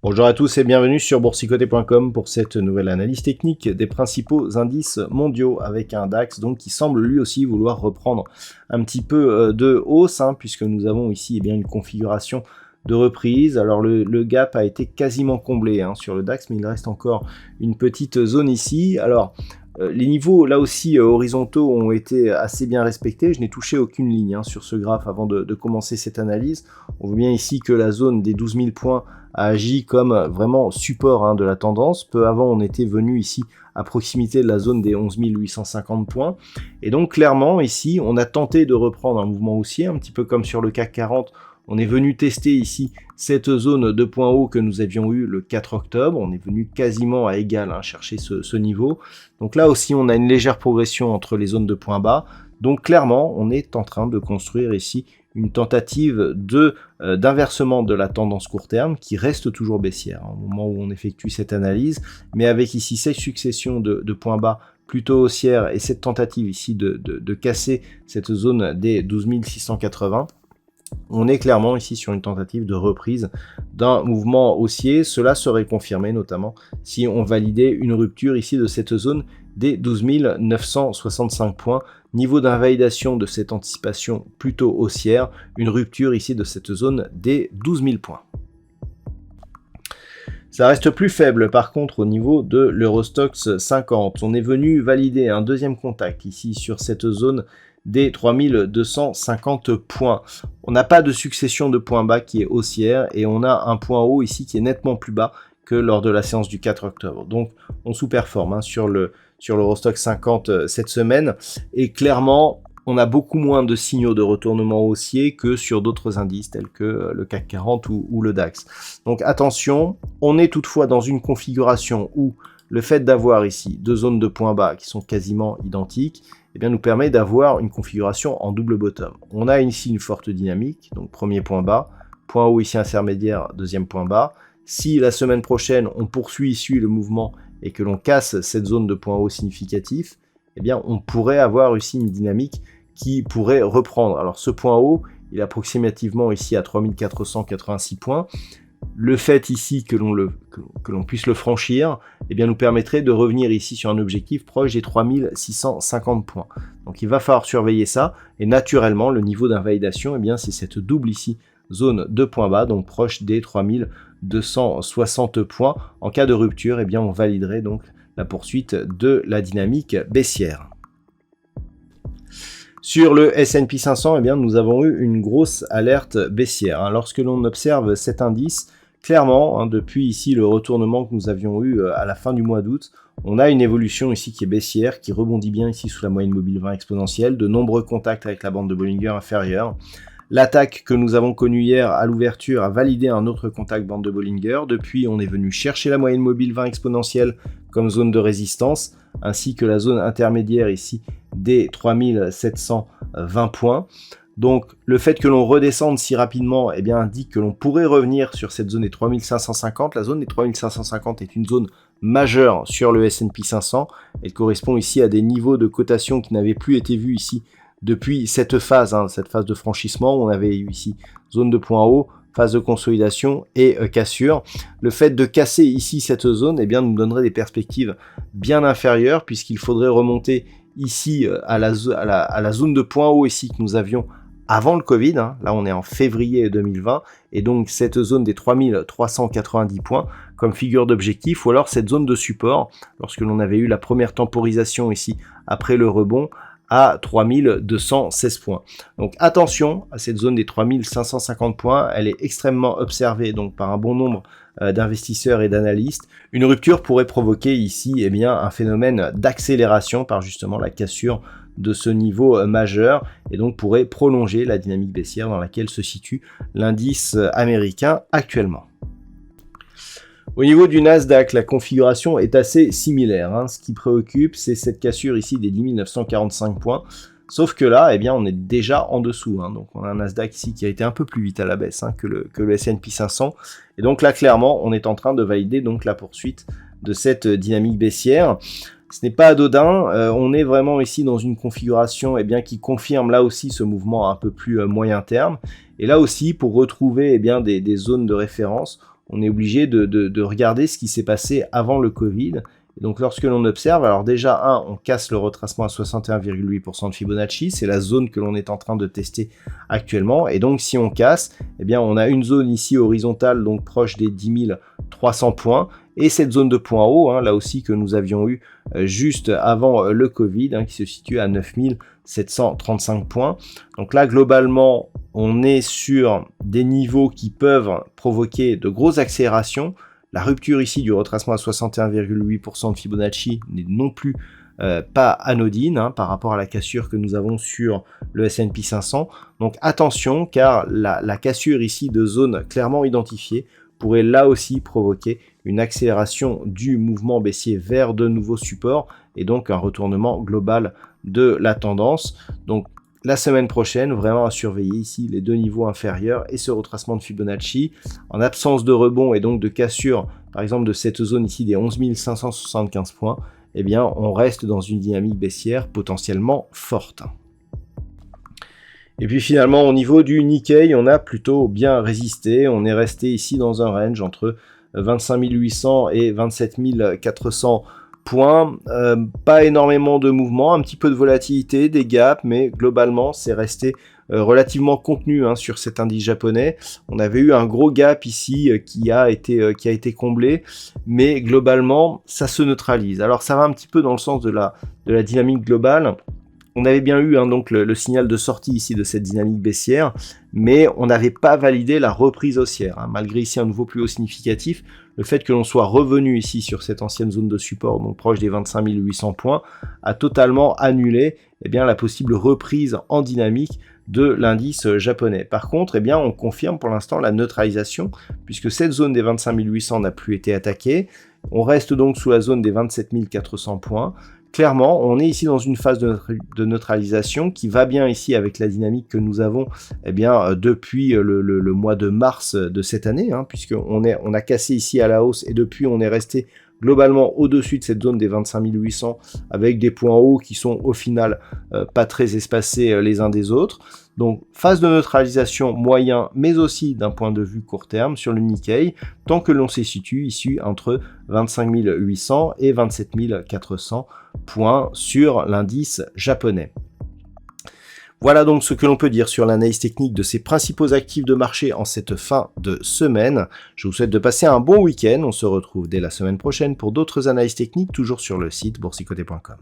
Bonjour à tous et bienvenue sur boursicoté.com pour cette nouvelle analyse technique des principaux indices mondiaux avec un DAX donc qui semble lui aussi vouloir reprendre un petit peu de hausse puisque nous avons ici une configuration de reprise. Alors le gap a été quasiment comblé sur le DAX, mais il reste encore une petite zone ici. Alors les niveaux là aussi horizontaux ont été assez bien respectés. Je n'ai touché aucune ligne sur ce graphe avant de commencer cette analyse. On voit bien ici que la zone des 12 000 points a agi comme vraiment support de la tendance. Peu avant, on était venu ici à proximité de la zone des 11 850 points. Et donc clairement, ici, on a tenté de reprendre un mouvement haussier, un petit peu comme sur le CAC 40. On est venu tester ici cette zone de points hauts que nous avions eu le 4 octobre. On est venu quasiment à égal chercher ce niveau. Donc là aussi, on a une légère progression entre les zones de points bas. Donc clairement, on est en train de construire ici une tentative d'inversement de la tendance court terme qui reste toujours baissière au moment où on effectue cette analyse, mais avec ici cette succession de points bas plutôt haussières et cette tentative ici de casser cette zone des 12 680. On est clairement ici sur une tentative de reprise d'un mouvement haussier. Cela serait confirmé notamment si on validait une rupture ici de cette zone des 12 965 points. Niveau d'invalidation de cette anticipation plutôt haussière, une rupture ici de cette zone des 12 000 points. Ça reste plus faible par contre au niveau de l'Eurostoxx 50. On est venu valider un deuxième contact ici sur cette zone des 3250 points. On n'a pas de succession de points bas qui est haussière et on a un point haut ici qui est nettement plus bas que lors de la séance du 4 octobre. Donc on sous-performe sur l'Eurostoxx 50 cette semaine et clairement on a beaucoup moins de signaux de retournement haussier que sur d'autres indices tels que le CAC 40 ou le DAX. Donc attention, on est toutefois dans une configuration où le fait d'avoir ici deux zones de points bas qui sont quasiment identiques nous permet d'avoir une configuration en double bottom. On a ici une forte dynamique, donc premier point bas, point haut ici intermédiaire, deuxième point bas. Si la semaine prochaine on poursuit ici le mouvement et que l'on casse cette zone de point haut significatif, on pourrait avoir ici une dynamique qui pourrait reprendre. Alors ce point haut, il est approximativement ici à 3486 points. Le fait ici que l'on puisse le franchir, nous permettrait de revenir ici sur un objectif proche des 3650 points. Donc il va falloir surveiller ça, et naturellement le niveau d'invalidation, c'est cette double ici, zone de points bas, donc proche des 3260 points. En cas de rupture, on validerait donc la poursuite de la dynamique baissière. Sur le S&P 500, nous avons eu une grosse alerte baissière. Lorsque l'on observe cet indice, clairement, depuis ici le retournement que nous avions eu à la fin du mois d'août, on a une évolution ici qui est baissière, qui rebondit bien ici sous la moyenne mobile 20 exponentielle, de nombreux contacts avec la bande de Bollinger inférieure. L'attaque que nous avons connue hier à l'ouverture a validé un autre contact bande de Bollinger. Depuis, on est venu chercher la moyenne mobile 20 exponentielle comme zone de résistance, ainsi que la zone intermédiaire ici des 3720 points. Donc le fait que l'on redescende si rapidement indique que l'on pourrait revenir sur cette zone des 3550. La zone des 3550 est une zone majeure sur le S&P 500. Elle correspond ici à des niveaux de cotation qui n'avaient plus été vus ici depuis cette phase de franchissement où on avait eu ici zone de point haut, phase de consolidation et cassure. Le fait de casser ici cette zone nous donnerait des perspectives bien inférieures puisqu'il faudrait remonter ici à la zone de point haut ici que nous avions avant le Covid. Là on est en février 2020 et donc cette zone des 3390 points comme figure d'objectif, ou alors cette zone de support lorsque l'on avait eu la première temporisation ici après le rebond à 3216 points. Donc attention à cette zone des 3550 points, elle est extrêmement observée donc par un bon nombre d'investisseurs et d'analystes. Une rupture pourrait provoquer ici un phénomène d'accélération par justement la cassure de ce niveau majeur et donc pourrait prolonger la dynamique baissière dans laquelle se situe l'indice américain actuellement. Au niveau du Nasdaq, la configuration est assez similaire, hein. Ce qui préoccupe, c'est cette cassure ici des 10 945 points. Sauf que là, eh bien, on est déjà en dessous, hein. Donc on a un Nasdaq ici qui a été un peu plus vite à la baisse, hein, que le S&P 500. Et donc là, clairement, on est en train de valider donc la poursuite de cette dynamique baissière. Ce n'est pas anodin, on est vraiment ici dans une configuration eh bien, qui confirme là aussi ce mouvement un peu plus moyen terme. Et là aussi, pour retrouver eh bien, des zones de référence, on est obligé de regarder ce qui s'est passé avant le Covid. Et donc lorsque l'on observe, alors déjà, on casse le retracement à 61,8% de Fibonacci, c'est la zone que l'on est en train de tester actuellement. Et donc si on casse, eh bien, on a une zone ici horizontale, donc proche des 10 300 points, et cette zone de point haut, hein, là aussi que nous avions eu juste avant le Covid, hein, qui se situe à 9735 points. Donc là, globalement, on est sur des niveaux qui peuvent provoquer de grosses accélérations. La rupture ici du retracement à 61,8% de Fibonacci n'est non plus pas anodine, hein, par rapport à la cassure que nous avons sur le S&P 500. Donc attention, car la cassure ici de zone clairement identifiée pourrait là aussi provoquer une accélération du mouvement baissier vers de nouveaux supports et donc un retournement global de la tendance. Donc la semaine prochaine, vraiment à surveiller ici les deux niveaux inférieurs et ce retracement de Fibonacci. En absence de rebond et donc de cassure, par exemple de cette zone ici des 11 575 points, eh bien on reste dans une dynamique baissière potentiellement forte. Et puis finalement, au niveau du Nikkei, on a plutôt bien résisté. On est resté ici dans un range entre 25 800 et 27 400 points. Pas énormément de mouvements, un petit peu de volatilité, des gaps, mais globalement, c'est resté relativement contenu, hein, sur cet indice japonais. On avait eu un gros gap ici qui a été comblé, mais globalement, ça se neutralise. Alors ça va un petit peu dans le sens de la dynamique globale. On avait bien eu, hein, donc le signal de sortie ici de cette dynamique baissière, mais on n'avait pas validé la reprise haussière, hein. Malgré ici un nouveau plus haut significatif, le fait que l'on soit revenu ici sur cette ancienne zone de support, donc proche des 25 800 points, a totalement annulé eh bien, la possible reprise en dynamique de l'indice japonais. Par contre, eh bien, on confirme pour l'instant la neutralisation, puisque cette zone des 25 800 n'a plus été attaquée. On reste donc sous la zone des 27 400 points. Clairement, on est ici dans une phase de neutralisation qui va bien ici avec la dynamique que nous avons eh bien, depuis le mois de mars de cette année, hein, puisqu'on a cassé ici à la hausse et depuis on est resté globalement au-dessus de cette zone des 25 800 avec des points hauts qui sont au final pas très espacés les uns des autres. Donc phase de neutralisation moyen mais aussi d'un point de vue court terme sur le Nikkei tant que l'on se situe ici entre 25 800 et 27 400 points sur l'indice japonais. Voilà donc ce que l'on peut dire sur l'analyse technique de ces principaux actifs de marché en cette fin de semaine. Je vous souhaite de passer un bon week-end. On se retrouve dès la semaine prochaine pour d'autres analyses techniques, toujours sur le site boursicoté.com.